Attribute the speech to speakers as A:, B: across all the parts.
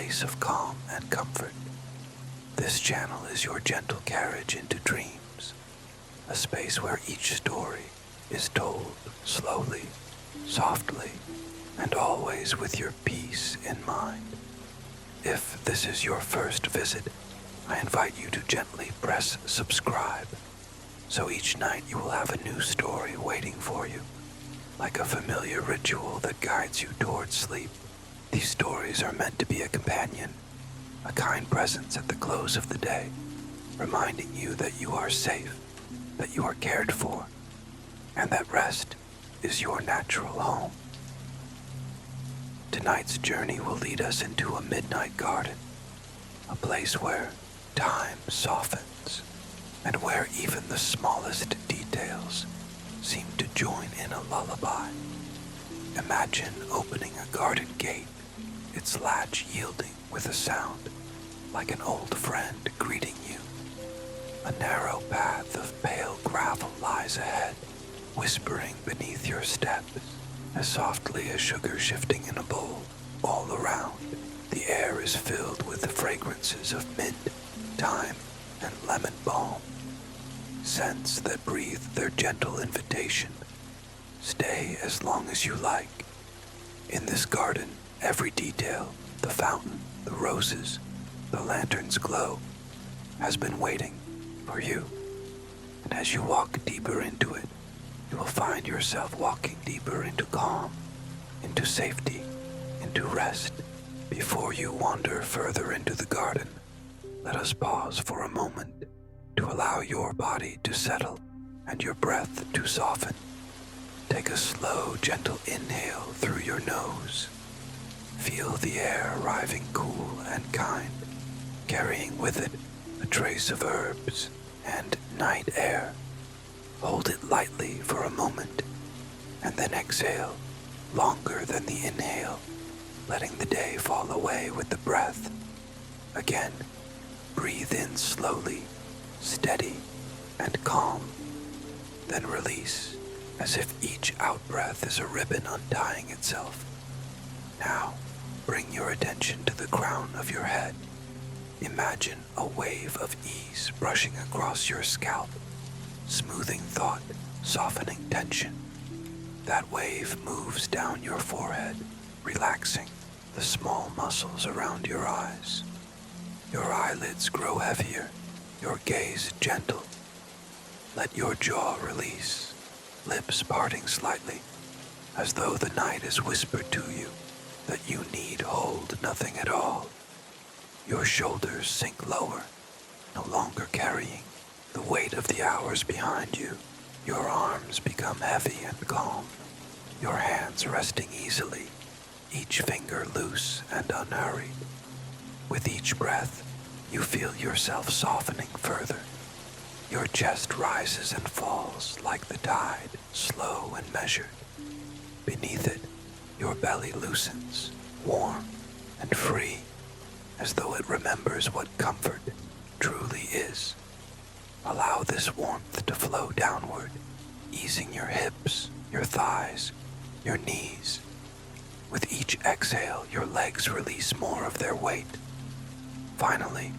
A: place of calm and comfort. This channel is your gentle carriage into dreams, a space where each story is told slowly, softly, and always with your peace in mind. If this is your first visit, I invite you to gently press subscribe, so each night you will have a new story waiting for you, like a familiar ritual that guides you towards sleep. These stories are meant to be a companion, a kind presence at the close of the day, reminding you that you are safe, that you are cared for, and that rest is your natural home. Tonight's journey will lead us into a midnight garden, a place where time softens, and where even the smallest details seem to join in a lullaby. Imagine opening a garden gate, its latch yielding with a sound like an old friend greeting you. A narrow path of pale gravel lies ahead, whispering beneath your steps as softly as sugar shifting in a bowl. All around, the air is filled with the fragrances of mint, thyme, and lemon balm, scents that breathe their gentle invitation. Stay as long as you like. In this garden, every detail, the fountain, the roses, the lantern's glow, has been waiting for you. And as you walk deeper into it, you will find yourself walking deeper into calm, into safety, into rest. Before you wander further into the garden, let us pause for a moment to allow your body to settle and your breath to soften. Take a slow, gentle inhale through your nose. Feel the air arriving cool and kind, carrying with it a trace of herbs and night air. Hold it lightly for a moment, and then exhale longer than the inhale, letting the day fall away with the breath. Again, breathe in slowly, steady, and calm. Then release, as if each out-breath is a ribbon untying itself. Now, bring your attention to the crown of your head. Imagine a wave of ease brushing across your scalp, smoothing thought, softening tension. That wave moves down your forehead, relaxing the small muscles around your eyes. Your eyelids grow heavier, your gaze gentle. Let your jaw release, lips parting slightly, as though the night has whispered to you that you need hold nothing at all. Your shoulders sink lower, no longer carrying the weight of the hours behind you. Your arms become heavy and calm, your hands resting easily, each finger loose and unhurried. With each breath, you feel yourself softening further. Your chest rises and falls like the tide, slow and measured. Beneath it, your belly loosens, warm and free, as though it remembers what comfort truly is. Allow this warmth to flow downward, easing your hips, your thighs, your knees. With each exhale, your legs release more of their weight. Finally,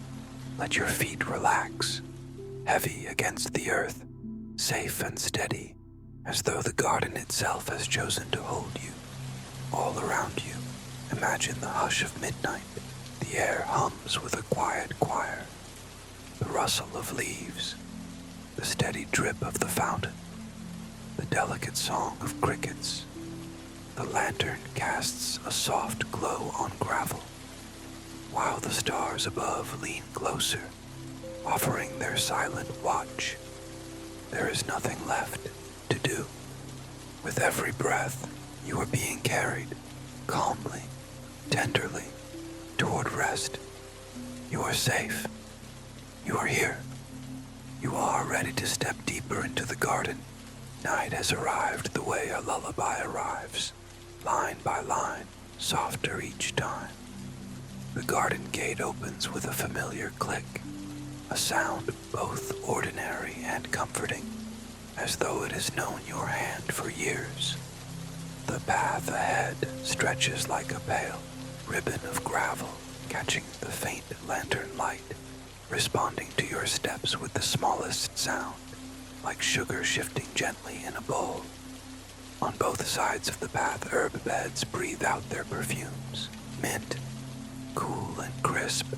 A: let your feet relax, heavy against the earth, safe and steady, as though the garden itself has chosen to hold you. All around you, imagine the hush of midnight. The air hums with a quiet choir. The rustle of leaves, the steady drip of the fountain, the delicate song of crickets. The lantern casts a soft glow on gravel, while the stars above lean closer, offering their silent watch. There is nothing left to do. With every breath, you are being carried calmly, tenderly, toward rest. You are safe. You are here. You are ready to step deeper into the garden. Night has arrived the way a lullaby arrives, line by line, softer each time. The garden gate opens with a familiar click, a sound both ordinary and comforting, as though it has known your hand for years. The path ahead stretches like a pale ribbon of gravel, catching the faint lantern light, responding to your steps with the smallest sound, like sugar shifting gently in a bowl. On both sides of the path, herb beds breathe out their perfumes. Mint, cool and crisp.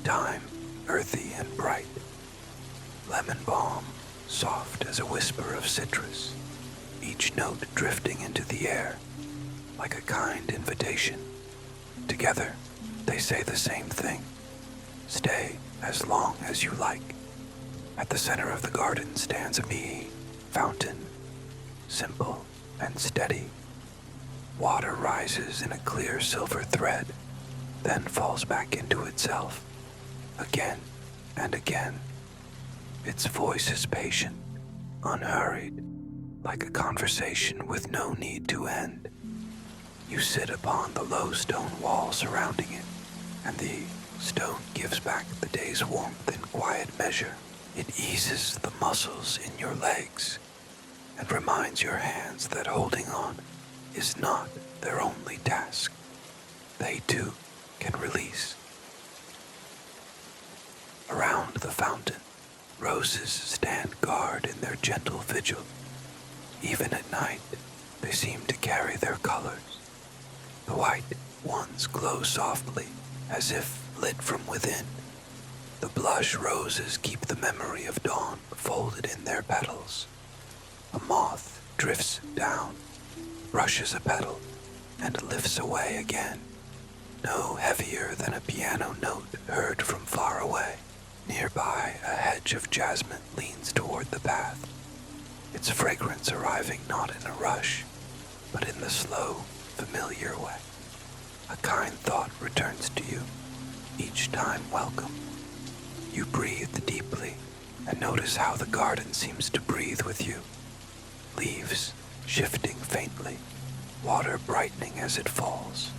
A: Thyme, earthy and bright. Lemon balm, soft as a whisper of citrus, each note drifting into the air like a kind invitation. Together, they say the same thing. Stay as long as you like. At the center of the garden stands a fountain, simple and steady. Water rises in a clear silver thread, then falls back into itself, again and again. Its voice is patient, unhurried, like a conversation with no need to end. You sit upon the low stone wall surrounding it, and the stone gives back the day's warmth in quiet measure. It eases the muscles in your legs and reminds your hands that holding on is not their only task. They too can release. Around the fountain, roses stand guard in their gentle vigil. Even at night, they seem to carry their colors. The white ones glow softly, as if lit from within. The blush roses keep the memory of dawn folded in their petals. A moth drifts down, brushes a petal, and lifts away again, no heavier than a piano note heard from far away. Nearby, a hedge of jasmine leans toward the path, its fragrance arriving not in a rush, but in the slow, familiar way. A kind thought returns to you, each time welcome. You breathe deeply and notice how the garden seems to breathe with you. Leaves shifting faintly, water brightening as it falls.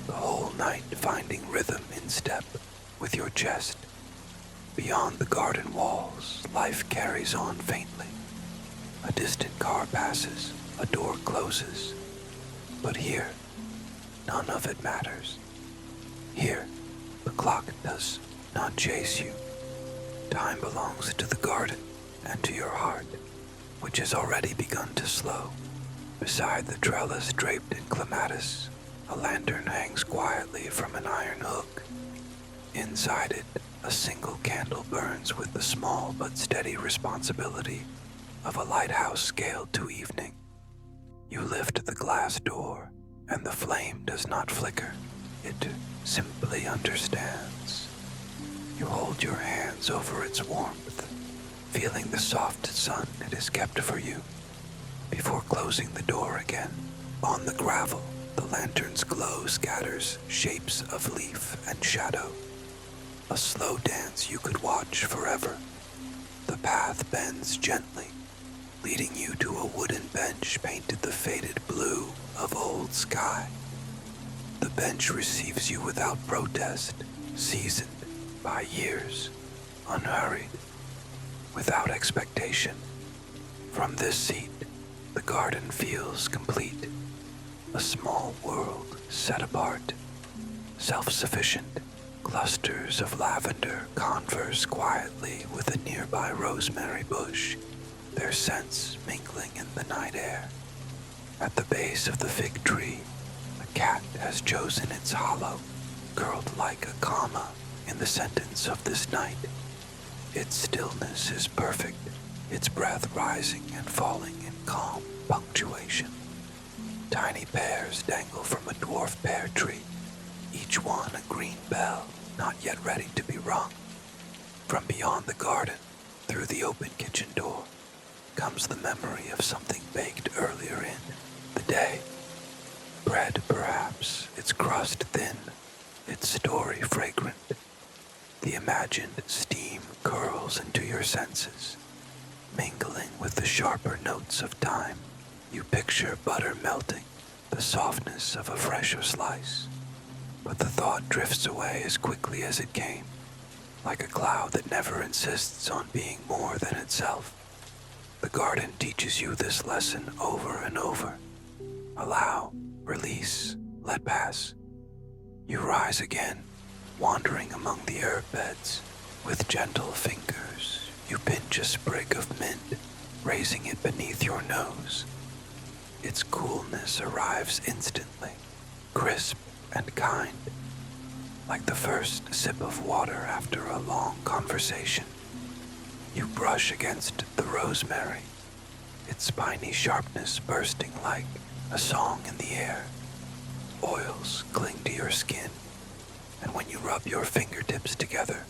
A: The whole night finding rhythm in step with your chest. Beyond the garden walls, life carries on faintly. A distant car passes, a door closes. But here, none of it matters. Here, the clock does not chase you. Time belongs to the garden and to your heart, which has already begun to slow. Beside the trellis draped in clematis, a lantern hangs quietly from an iron hook. Inside it, a single candle burns with the small but steady responsibility of a lighthouse scaled to evening. You lift the glass door, and the flame does not flicker. It simply understands. You hold your hands over its warmth, feeling the soft sun it has kept for you, before closing the door again. On the gravel, the lantern's glow scatters shapes of leaf and shadow. A slow dance you could watch forever. The path bends gently, leading you to a wooden bench painted the faded blue of old sky. The bench receives you without protest, seasoned by years, unhurried, without expectation. From this seat, the garden feels complete, a small world set apart, self-sufficient. Clusters of lavender converse quietly with a nearby rosemary bush, their scents mingling in the night air. At the base of the fig tree, a cat has chosen its hollow, curled like a comma in the sentence of this night. Its stillness is perfect, its breath rising and falling in calm punctuation. Tiny pears dangle from a dwarf pear tree, each one a green bell, not yet ready to be rung. From beyond the garden, through the open kitchen door, comes the memory of something baked earlier in the day. Bread, perhaps, its crust thin, its story fragrant. The imagined steam curls into your senses, mingling with the sharper notes of thyme. You picture butter melting, the softness of a fresher slice. But the thought drifts away as quickly as it came, like a cloud that never insists on being more than itself. The garden teaches you this lesson over and over. Allow, release, let pass. You rise again, wandering among the herb beds. With gentle fingers, you pinch a sprig of mint, raising it beneath your nose. Its coolness arrives instantly, crisp and kind, like the first sip of water after a long conversation. You brush against the rosemary, its spiny sharpness bursting like a song in the air. Oils cling to your skin, and when you rub your fingertips together,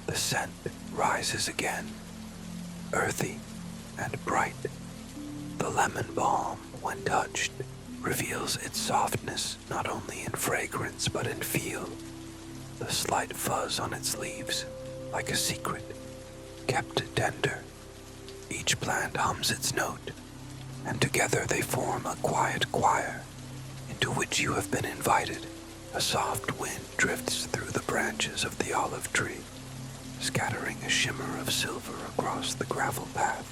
A: the scent rises again, earthy and bright. The lemon balm, when touched, reveals its softness not only in fragrance but in feel. The slight fuzz on its leaves, like a secret, kept tender. Each plant hums its note, and together they form a quiet choir into which you have been invited. A soft wind drifts through the branches of the olive tree, scattering a shimmer of silver across the gravel path.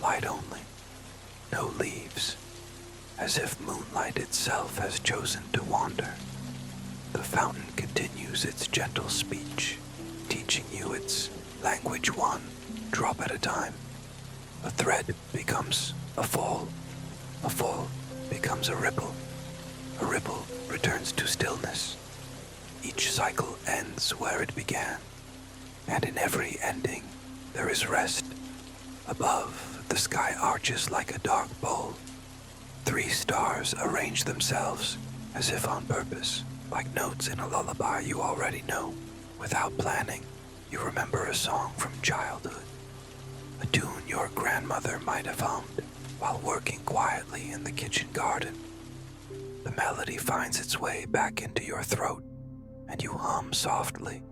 A: Light only, no leaves, as if moonlight itself has chosen to wander. The fountain continues its gentle speech, teaching you its language one drop at a time. A thread becomes a fall becomes a ripple returns to stillness. Each cycle ends where it began, and in every ending there is rest. Above, the sky arches like a dark bowl. 3 stars arrange themselves as if on purpose, like notes in a lullaby you already know. Without planning, you remember a song from childhood, a tune your grandmother might have hummed while working quietly in the kitchen garden. The melody finds its way back into your throat, and you hum softly.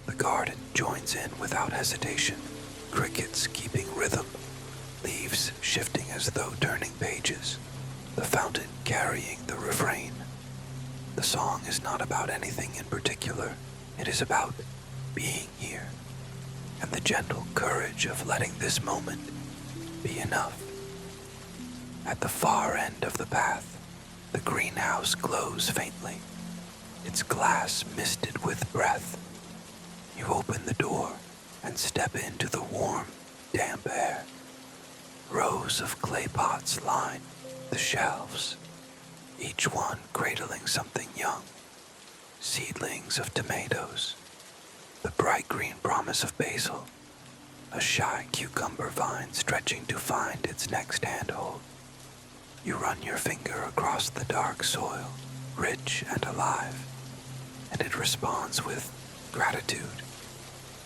A: The garden joins in without hesitation, crickets keeping rhythm, leaves shifting as though turning pages, the fountain carrying the refrain. The song is not about anything in particular. It is about being here, and the gentle courage of letting this moment be enough. At the far end of the path, the greenhouse glows faintly, its glass misted with breath. You open the door and step into the warm, damp air. Rows of clay pots line the shelves, each one cradling something young. Seedlings of tomatoes, the bright green promise of basil, a shy cucumber vine stretching to find its next handhold. You run your finger across the dark soil, rich and alive, and it responds with gratitude.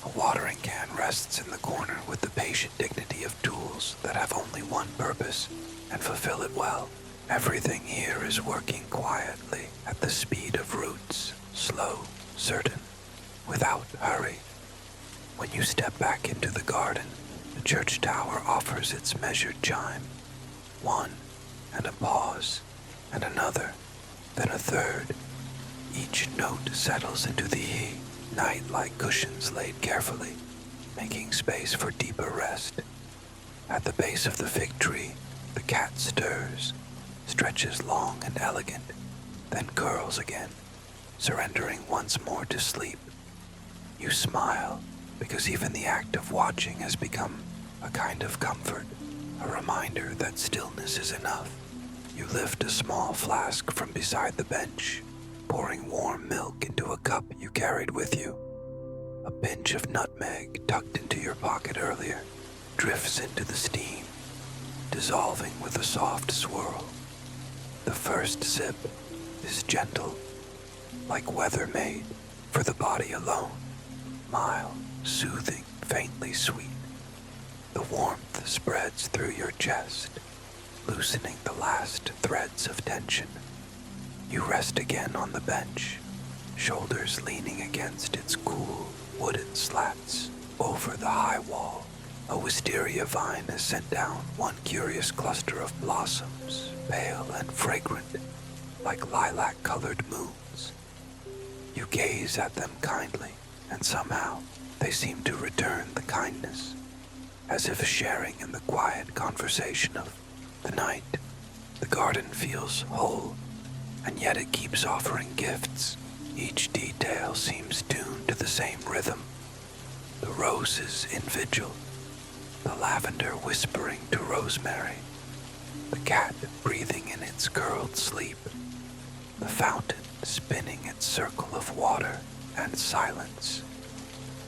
A: A watering can rests in the corner with the patient dignity of tools that have only one purpose and fulfill it well. Everything here is working quietly at the speed of roots, slow, certain, without hurry. When you step back into the garden, the church tower offers its measured chime. 1, and a pause, and another, then a third. Each note settles into the night like cushions laid carefully, making space for deeper rest. At the base of the fig tree, the cat stirs, stretches long and elegant, then curls again, surrendering once more to sleep. You smile, because even the act of watching has become a kind of comfort, a reminder that stillness is enough. You lift a small flask from beside the bench, pouring warm milk into a cup you carried with you. A pinch of nutmeg tucked into your pocket earlier drifts into the steam, dissolving with a soft swirl. The first sip is gentle, like weather made for the body alone, mild, soothing, faintly sweet. The warmth spreads through your chest, loosening the last threads of tension. You rest again on the bench, shoulders leaning against its cool wooden slats. Over the high wall, a wisteria vine has sent down one curious cluster of blossoms, pale and fragrant, like lilac-colored moons. You gaze at them kindly, and somehow they seem to return the kindness, as if sharing in the quiet conversation of the night. The garden feels whole, and yet it keeps offering gifts, Each detail seems tuned to the same rhythm. The roses in vigil, the lavender whispering to rosemary, the cat breathing in its curled sleep, the fountain spinning its circle of water and silence.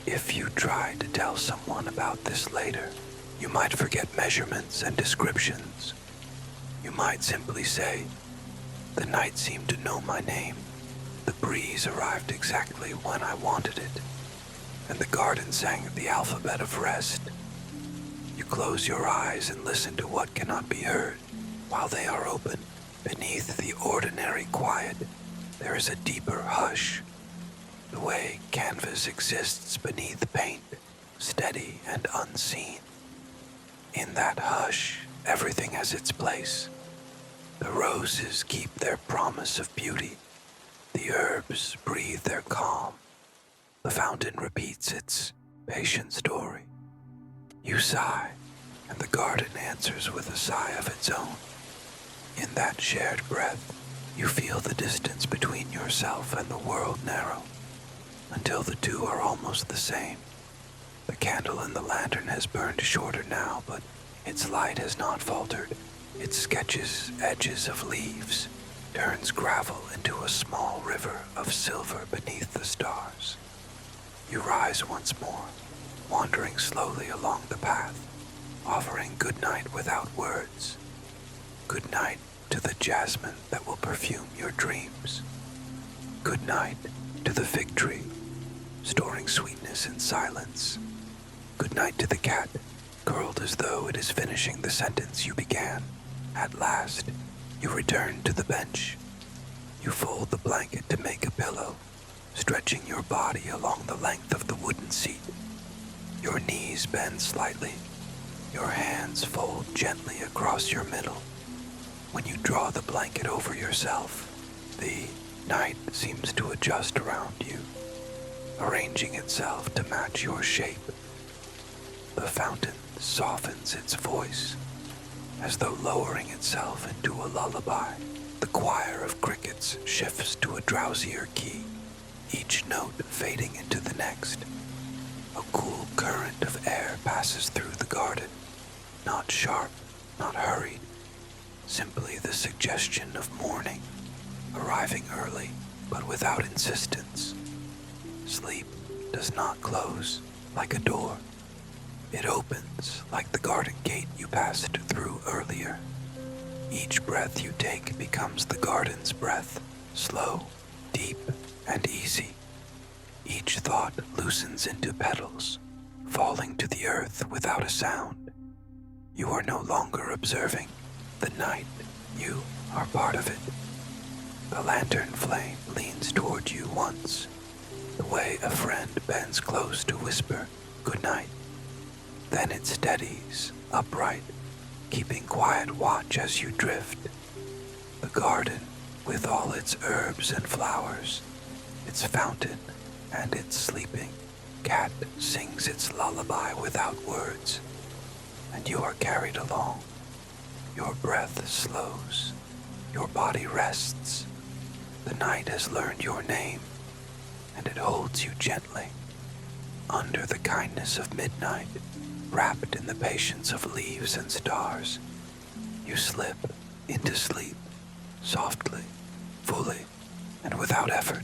A: If you tried to tell someone about this later, you might forget measurements and descriptions. You might simply say, "The night seemed to know my name. The breeze arrived exactly when I wanted it, and the garden sang the alphabet of rest." You close your eyes and listen to what cannot be heard. While they are open, beneath the ordinary quiet, there is a deeper hush. The way canvas exists beneath paint, steady and unseen. In that hush, everything has its place. The roses keep their promise of beauty. The herbs breathe their calm. The fountain repeats its patient story. You sigh, and the garden answers with a sigh of its own. In that shared breath, you feel the distance between yourself and the world narrow, until the two are almost the same. The candle in the lantern has burned shorter now, but its light has not faltered. It sketches edges of leaves, turns gravel into a small river of silver beneath the stars. You rise once more, wandering slowly along the path, offering good night without words. Good night to the jasmine that will perfume your dreams. Good night to the fig tree, storing sweetness in silence. Good night to the cat, curled as though it is finishing the sentence you began. At last, you return to the bench. You fold the blanket to make a pillow, stretching your body along the length of the wooden seat. Your knees bend slightly. Your hands fold gently across your middle. When you draw the blanket over yourself, the night seems to adjust around you, arranging itself to match your shape. The fountain softens its voice, as though lowering itself into a lullaby. The choir of crickets shifts to a drowsier key, each note fading into the next. A cool current of air passes through the garden, not sharp, not hurried, simply the suggestion of morning, arriving early but without insistence. Sleep does not close like a door. It opens like the garden gate you passed through earlier. Each breath you take becomes the garden's breath, slow, deep, and easy. Each thought loosens into petals, falling to the earth without a sound. You are no longer observing the night. You are part of it. The lantern flame leans toward you once, the way a friend bends close to whisper good night. Then it steadies, upright, keeping quiet watch as you drift. The garden, with all its herbs and flowers, its fountain and its sleeping cat sings its lullaby without words, and you are carried along. Your breath slows, your body rests. The night has learned your name, and it holds you gently. Under the kindness of midnight, wrapped in the patience of leaves and stars, you slip into sleep, softly, fully, and without effort.